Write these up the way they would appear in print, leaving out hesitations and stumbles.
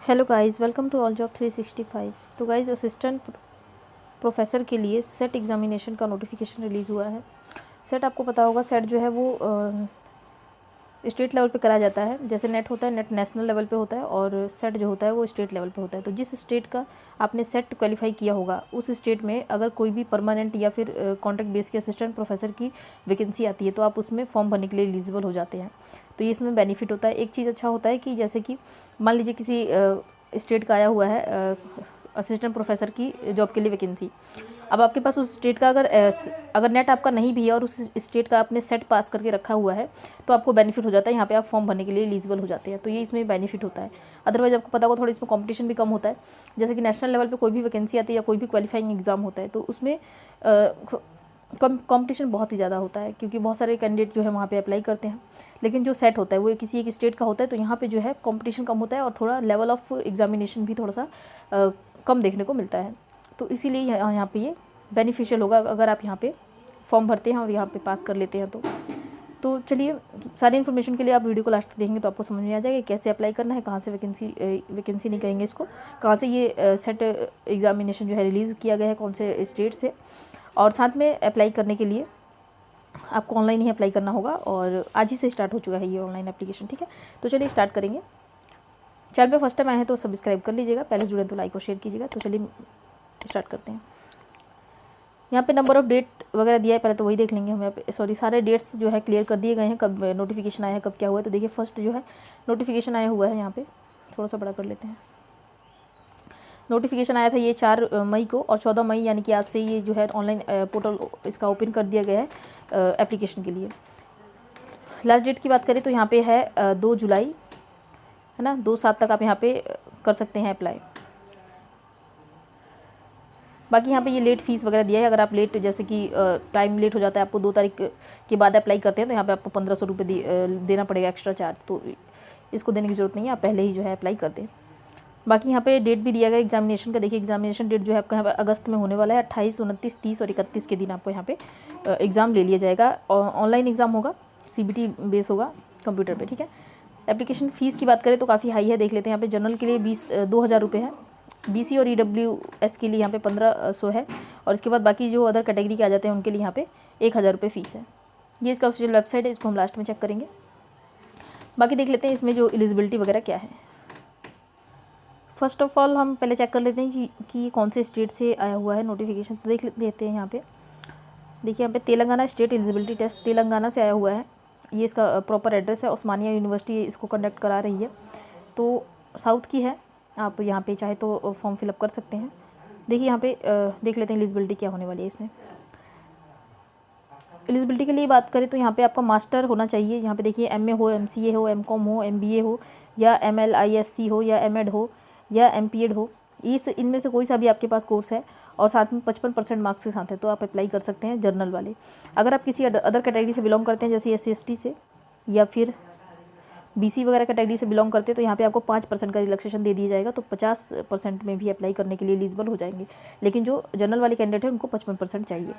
Hello guys, welcome to all job 365। तो guys, assistant professor के लिए सेट एग्जामिनेशन का नोटिफिकेशन रिलीज़ हुआ है। सेट आपको पता होगा, सेट जो है वो स्टेट लेवल पे कराया जाता है। जैसे नेट होता है, नेट नेशनल लेवल पे होता है और सेट जो होता है वो स्टेट लेवल पे होता है। तो जिस स्टेट का आपने सेट क्वालिफाई किया होगा, उस स्टेट में अगर कोई भी परमानेंट या फिर कॉन्ट्रैक्ट बेस के असिस्टेंट प्रोफेसर की वैकेंसी आती है तो आप उसमें फॉर्म भरने के लिए एलिजिबल हो जाते हैं। तो ये इसमें बेनिफिट होता है। एक चीज़ अच्छा होता है कि जैसे कि मान लीजिए किसी स्टेट का आया हुआ है असिस्टेंट प्रोफेसर की जॉब के लिए वैकेंसी। अब आपके पास उस स्टेट का अगर नेट आपका नहीं भी है और उस स्टेट का आपने सेट पास करके रखा हुआ है तो आपको बेनिफिट हो जाता है। यहाँ पे आप फॉर्म भरने के लिए एलिजिबल हो जाते हैं। तो ये इसमें बेनिफिट होता है। अदरवाइज आपको पता होगा थोड़ा इसमें कंपटीशन भी कम होता है। जैसे कि नेशनल लेवल पे कोई भी वैकेंसी आती है या कोई भी क्वालिफाइंग एग्जाम होता है तो उसमें कंपटीशन बहुत ही ज़्यादा होता है, क्योंकि बहुत सारे कैंडिडेट जो है वहाँ पे अप्लाई करते हैं। लेकिन जो सेट होता है वो किसी एक स्टेट का होता है, तो यहाँ पे जो है कंपटीशन कम होता है और थोड़ा लेवल ऑफ एग्जामिनेशन भी थोड़ा सा कम देखने को मिलता है। तो इसीलिए यहाँ पे ये बेनिफिशियल होगा अगर आप यहाँ पे फॉर्म भरते हैं और यहाँ पे पास कर लेते हैं तो चलिए, सारी इन्फॉर्मेशन के लिए आप वीडियो को लास्ट तक देखेंगे तो आपको समझ में आ जाएगा कैसे अप्लाई करना है, कहाँ से वैकेंसी नहीं कहेंगे इसको, कहाँ से ये सेट एग्जामिनेशन जो है रिलीज़ किया गया है, कौन से स्टेट से। और साथ में अप्लाई करने के लिए आपको ऑनलाइन ही अप्लाई करना होगा और आज ही से स्टार्ट हो चुका है ये ऑनलाइन एप्लीकेशन। ठीक है, तो चलिए स्टार्ट करेंगे। चैनल पे फर्स्ट टाइम आए हैं तो सब्सक्राइब कर लीजिएगा, पहले जुड़े तो लाइक और शेयर कीजिएगा। तो चलिए स्टार्ट करते हैं। यहाँ पे नंबर ऑफ डेट वगैरह दिया है, पहले तो वही देख लेंगे हम। यहाँ पे सॉरी, सारे डेट्स जो है क्लियर कर दिए गए हैं, कब नोटिफिकेशन आया है, कब क्या हुआ है। तो देखिए, फर्स्ट जो है नोटिफिकेशन आया हुआ है, यहाँ पे थोड़ा सा बड़ा कर लेते हैं। नोटिफिकेशन आया था ये 4 मई को और 14 मई यानी कि आज से ये जो है ऑनलाइन पोर्टल इसका ओपन कर दिया गया है एप्लीकेशन के लिए। लास्ट डेट की बात करें तो यहाँ पे है 2 जुलाई, है ना। 2/7 तक आप यहाँ पे कर सकते हैं अप्लाई। बाकी यहाँ पे ये लेट फीस वगैरह दिया है। अगर आप लेट, जैसे कि टाइम लेट हो जाता है, आपको 2 तारीख के बाद अप्लाई करते हैं तो यहाँ पे आपको 1500 रुपये देना पड़ेगा एक्स्ट्रा चार्ज। तो इसको देने की ज़रूरत नहीं है, आप पहले ही जो है अप्लाई कर दें। बाकी यहाँ पे डेट भी दिया गया एग्जामिनेशन का। देखिए, एग्जामिनेशन डेट जो है आपका यहाँ पे अगस्त में होने वाला है। 28, 29, 30 और 31 के दिन आपको यहाँ पे एग्ज़ाम ले लिया जाएगा। ऑनलाइन एग्ज़ाम होगा, CBT बेस होगा कंप्यूटर पे। ठीक है, एप्लीकेशन फ़ीस की बात करें तो काफ़ी हाई है। देख लेते हैं। यहाँ पे जनरल के लिए 2,000 रुपये है, BC और EWS के लिए यहाँ पे 1500 है और इसके बाद बाकी जो अदर कैटेगरी के आ जाते हैं उनके लिए यहाँ पे 1000 रुपये फ़ीस है। ये इसका ऑफिशियल वेबसाइट है, इसको हम लास्ट में चेक करेंगे। बाकी देख लेते हैं इसमें जो एलिजिबिलिटी वगैरह क्या है। फर्स्ट ऑफ ऑल हम पहले चेक कर लेते हैं कि ये कौन से स्टेट से आया हुआ है नोटिफिकेशन। तो देख लेते हैं यहाँ पे। देखिए, यहाँ पे Telangana state eligibility test Telangana से आया हुआ है। ये इसका प्रॉपर एड्रेस है, उस्मानिया यूनिवर्सिटी इसको कंडक्ट करा रही है। तो साउथ की है, आप यहाँ पे चाहे तो फॉर्म फिलअप कर सकते हैं। देखिए यहाँ पे देख लेते हैं एलिजिबिलिटी क्या होने वाली है इसमें। एलिजिबिलिटी के लिए बात करें तो यहाँ पे आपका मास्टर होना चाहिए। यहाँ पे देखिए, MA हो, MCA हो, MCOM हो, MBA हो या MLISC हो या MED हो या MPED हो। इनमें से कोई सा भी आपके पास कोर्स है और साथ में 55% मार्क्स के साथ है तो आप अप्लाई कर सकते हैं, जनरल वाले। अगर आप किसी अदर कैटेगरी से बिलोंग करते हैं, जैसे SC ST से या फिर BC वगैरह कैटेगरी से बिलोंग करते हैं, तो यहाँ पे आपको 5% का रिलैक्सेशन दे दिया जाएगा, तो 50% में भी अप्लाई करने के लिए एलिजिबल हो जाएंगे। लेकिन जो जनरल वाले कैंडिडेट हैं उनको 55% चाहिए।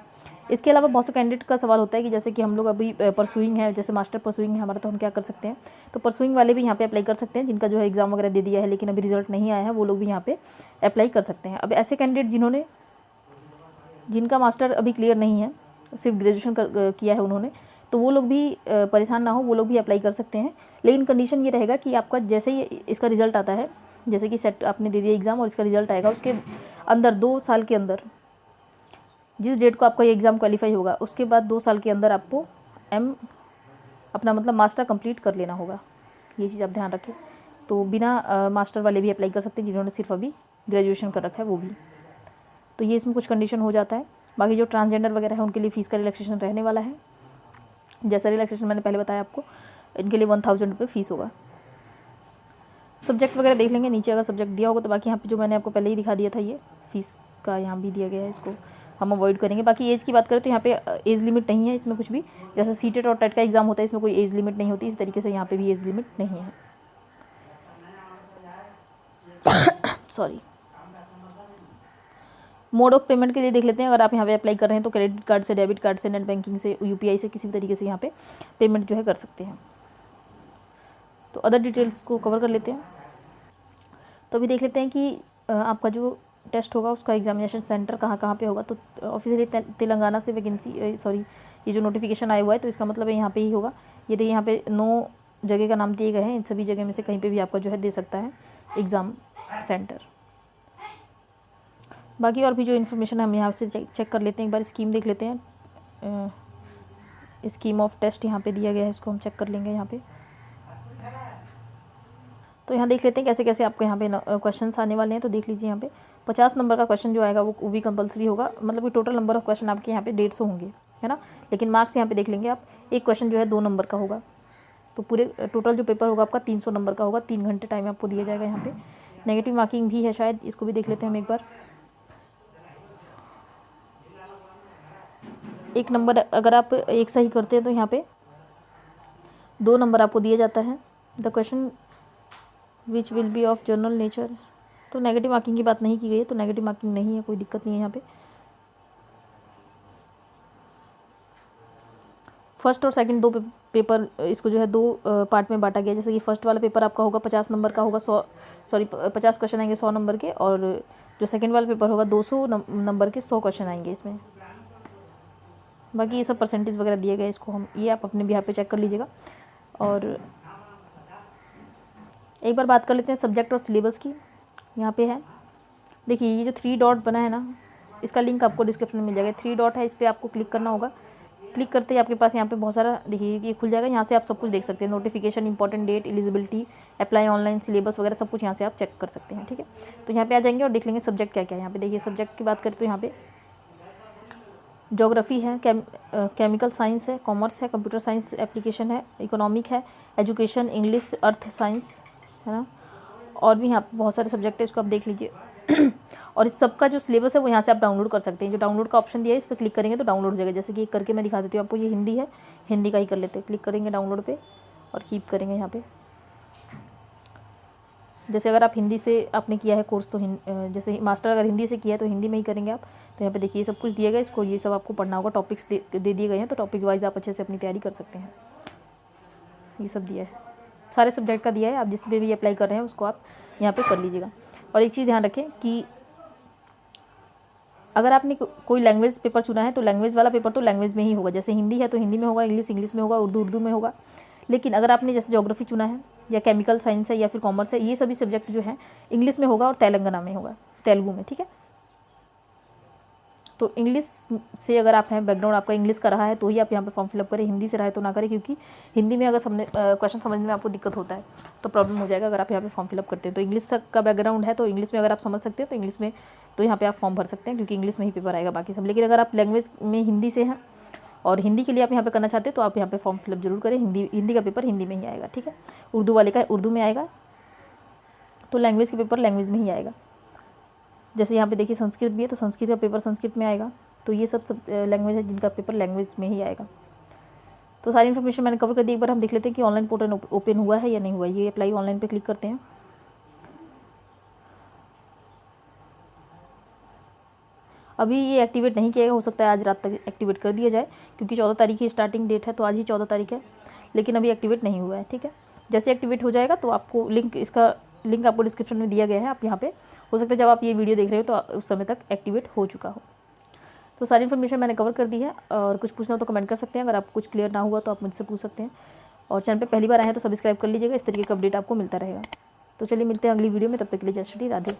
इसके अलावा बहुत से कैंडिडेट का सवाल होता है कि जैसे कि हम लोग अभी परसुइंग है, जैसे मास्टर परसुइंग है हमारा, तो हम क्या कर सकते हैं। तो परसुइंग वाले भी यहाँ पे अप्लाई कर सकते हैं, जिनका जो है एग्जाम वगैरह दे दिया है लेकिन अभी रिजल्ट नहीं आया है, वो लोग भी यहाँ पे अप्लाई कर सकते हैं। अब ऐसे कैंडिडेट जिनका मास्टर अभी क्लियर नहीं है, सिर्फ ग्रेजुएशन किया है उन्होंने, तो वो लोग भी परेशान ना हो, वो लोग भी अप्लाई कर सकते हैं। लेकिन कंडीशन ये रहेगा कि आपका जैसे ही इसका रिज़ल्ट आता है, जैसे कि सेट आपने दे दिया एग्ज़ाम और इसका रिज़ल्ट आएगा, उसके अंदर 2 साल के अंदर, जिस डेट को आपका ये एग्ज़ाम क्वालिफाई होगा, उसके बाद 2 साल के अंदर आपको अपना मतलब मास्टर कंप्लीट कर लेना होगा। ये चीज़ आप ध्यान रखें। तो बिना मास्टर वाले भी अप्लाई कर सकते हैं, जिन्होंने सिर्फ अभी ग्रेजुएशन कर रखा है वो भी। तो ये इसमें कुछ कंडीशन हो जाता है। बाकी जो ट्रांसजेंडर वगैरह है उनके लिए फ़ीस का रिलैक्सेशन रहने वाला है। जैसा रिलैक्सेशन मैंने पहले बताया आपको, इनके लिए 1000 रुपये फ़ीस होगा। सब्जेक्ट वगैरह देख लेंगे नीचे अगर सब्जेक्ट दिया होगा तो। बाकी यहाँ पे जो मैंने आपको पहले ही दिखा दिया था, ये फ़ीस का यहाँ भी दिया गया है, इसको हम अवॉइड करेंगे। बाकी एज की बात करें तो यहाँ पे एज लिमिट नहीं है इसमें कुछ भी। जैसे सीटेट और टेट का एग्ज़ाम होता है, इसमें कोई एज लिमिट नहीं होती, इस तरीके से यहाँ पे भी एज लिमिट नहीं है। सॉरी। मोड ऑफ पेमेंट के लिए देख लेते हैं। अगर आप यहाँ पे अप्लाई कर रहे हैं तो क्रेडिट कार्ड से, डेबिट कार्ड से, नेट बैंकिंग से, UPI से, किसी भी तरीके से यहाँ पे पेमेंट जो है कर सकते हैं। तो अदर डिटेल्स को कवर कर लेते हैं। तो अभी देख लेते हैं कि आपका जो टेस्ट होगा उसका एग्जामिनेशन सेंटर कहाँ कहाँ पे होगा। तो ऑफिशियली तेलंगाना से वैकेंसी सॉरी ये जो नोटिफिकेशन आया हुआ है तो इसका मतलब है यहाँ पे ही होगा। ये देखिए यहाँ पे 9 जगह का नाम दिए गए हैं, इन सभी जगह में से कहीं पे भी आपका जो है दे सकता है एग्ज़ाम सेंटर। बाकी और भी जो इन्फॉर्मेशन हम यहाँ से चेक कर लेते हैं, एक बार स्कीम देख लेते हैं। स्कीम ऑफ टेस्ट यहाँ पे दिया गया है, इसको हम चेक कर लेंगे यहाँ पे। तो यहाँ देख लेते हैं कैसे कैसे आपको यहाँ पे क्वेश्चंस आने वाले हैं। तो देख लीजिए यहाँ पे 50 नंबर का क्वेश्चन जो आएगा वो भी कंपलसरी होगा, मतलब कि टोटल नंबर ऑफ क्वेश्चन आपके यहाँ पे 150 होंगे, है ना। लेकिन मार्क्स यहाँ पे देख लेंगे आप, एक क्वेश्चन जो है 2 नंबर का होगा। तो पूरे टोटल जो पेपर होगा आपका 300 नंबर का होगा। 3 घंटे टाइम आपको दिया जाएगा यहाँ पे। नेगेटिव मार्किंग भी है शायद, इसको भी देख लेते हैं हम एक बार। 1 नंबर अगर आप एक सही करते हैं तो यहाँ पे 2 नंबर आपको दिया जाता है। The question which will be of general nature, तो नेगेटिव मार्किंग की बात नहीं की गई है, तो नेगेटिव मार्किंग नहीं है, कोई दिक्कत नहीं है यहाँ पे। फर्स्ट और सेकंड 2 पेपर इसको जो है 2 पार्ट में बांटा गया। जैसे कि फर्स्ट वाला पेपर आपका होगा 50 नंबर का होगा, 50 क्वेश्चन आएंगे 100 नंबर के, और जो सेकंड वाला पेपर होगा 200 नंबर के 100 क्वेश्चन आएंगे इसमें। बाकी ये सब परसेंटेज वगैरह दिए गए, इसको हम ये आप अपने बिहार पे चेक कर लीजिएगा। और एक बार बात कर लेते हैं सब्जेक्ट और सिलेबस की। यहाँ पे है देखिए ये जो 3 डॉट बना है ना, इसका लिंक आपको डिस्क्रिप्शन में मिल जाएगा। 3 डॉट है, इस पर आपको क्लिक करना होगा। क्लिक करते ही आपके पास यहाँ पे बहुत सारा देखिए ये खुल जाएगा। यहाँ से आप सब कुछ देख सकते हैं, notification, important date, eligibility, apply online, syllabus वगैरह सब कुछ यहाँ से आप चेक कर सकते हैं, ठीक है। तो यहाँ पे आ जाएंगे और देख लेंगे सब्जेक्ट क्या क्या है। यहाँ पे देखिए सब्जेक्ट की बात करें तो यहाँ पे ज्योग्राफी है, केमिकल साइंस है, कॉमर्स है, कंप्यूटर साइंस एप्लीकेशन है, इकोनॉमिक है, एजुकेशन, इंग्लिश, अर्थ साइंस, है ना। और भी यहाँ पे बहुत सारे सब्जेक्ट है, इसको आप देख लीजिए। और इस सब का जो सिलेबस है वो यहाँ से आप डाउनलोड कर सकते हैं। जो डाउनलोड का ऑप्शन दिया है इस पर क्लिक करेंगे तो डाउनलोड हो जाएगा। जैसे कि करके मैं दिखा देती हूँ आपको, ये हिंदी है, हिंदी का ही कर लेते हैं। क्लिक करेंगे डाउनलोड पे और कीप करेंगे यहाँ पे। जैसे अगर आप हिंदी से आपने किया है कोर्स तो जैसे मास्टर अगर हिंदी से किया है तो हिंदी में ही करेंगे आप। तो यहाँ पे देखिए सब कुछ दिया गया, इसको ये सब आपको पढ़ना होगा। टॉपिक्स दे दिए गए हैं, तो टॉपिक वाइज आप अच्छे से अपनी तैयारी कर सकते हैं। ये सब दिया है, सारे सब्जेक्ट का दिया है। आप जिस पे भी अप्लाई कर रहे हैं उसको आप यहाँ पे कर लीजिएगा। और एक चीज़ ध्यान रखें कि अगर आपने कोई लैंग्वेज पेपर चुना है तो लैंग्वेज वाला पेपर तो लैंग्वेज में ही होगा। जैसे हिंदी है तो हिंदी में होगा, इंग्लिश में होगा, उर्दू में होगा। लेकिन अगर आपने जैसे ज्योग्राफी चुना है या केमिकल साइंस है या फिर कॉमर्स है, ये सभी सब्जेक्ट जो हैं इंग्लिश में होगा और तेलंगाना में होगा, तेलुगु में, ठीक है। तो इंग्लिश से अगर आप हैं, बैकग्राउंड आपका इंग्लिश का रहा है तो ही आप यहाँ पे फॉर्म फिलअप करें। हिंदी से रहा है तो ना करें, क्योंकि हिंदी में अगर क्वेश्चन समझने में आपको दिक्कत होता है तो प्रॉब्लम हो जाएगा अगर आप यहाँ पे फॉर्म फिलअप करते हैं। तो इंग्लिश का बैकग्राउंड है तो इंग्लिश में अगर आप समझ सकते हैं तो इंग्लिश में तो यहाँ पे आप फॉर्म भर सकते हैं, क्योंकि इंग्लिश में ही पेपर आएगा बाकी सब। लेकिन अगर आप लैंग्वेज में हिंदी से हैं और हिंदी के लिए आप यहाँ पे करना चाहते हैं तो आप यहाँ पे फॉर्म फिलअप जरूर करें। हिंदी का पेपर हिंदी में ही आएगा, ठीक है। उर्दू वाले का उर्दू में आएगा, तो लैंग्वेज के पेपर लैंग्वेज में ही आएगा। जैसे यहाँ पे देखिए संस्कृत भी है तो संस्कृत का पेपर संस्कृत में आएगा। तो ये सब लैंग्वेज है जिनका पेपर लैंग्वेज में ही आएगा। तो सारी इन्फॉर्मेशन मैंने कवर कर दी। एक बार हम देख लेते हैं कि ऑनलाइन पोर्टल ओपन हुआ है या नहीं हुआ। ये अप्लाई ऑनलाइन पे क्लिक करते हैं। अभी ये एक्टिवेट नहीं किया गया, हो सकता है आज रात तक एक्टिवेट कर दिया जाए, क्योंकि 14 तारीख की स्टार्टिंग डेट है, तो आज ही 14 तारीख है, लेकिन अभी एक्टिवेट नहीं हुआ है, ठीक है। जैसे एक्टिवेट हो जाएगा तो आपको इसका लिंक आपको डिस्क्रिप्शन में दिया गया है। आप यहाँ पे हो सकता है जब आप ये वीडियो देख रहे हो तो उस समय तक एक्टिवेट हो चुका हो। तो सारी इन्फॉर्मेशन मैंने कवर कर दी है, और कुछ पूछना हो तो कमेंट कर सकते हैं। अगर आपको कुछ क्लियर ना हुआ तो आप मुझसे पूछ सकते हैं। और चैनल पे पहली बार आए हैं तो सब्सक्राइब कर लीजिएगा, इस तरीके का अपडेट आपको मिलता रहेगा। तो चलिए मिलते हैं अगली वीडियो में, तब तक के लिए जय श्री राधे।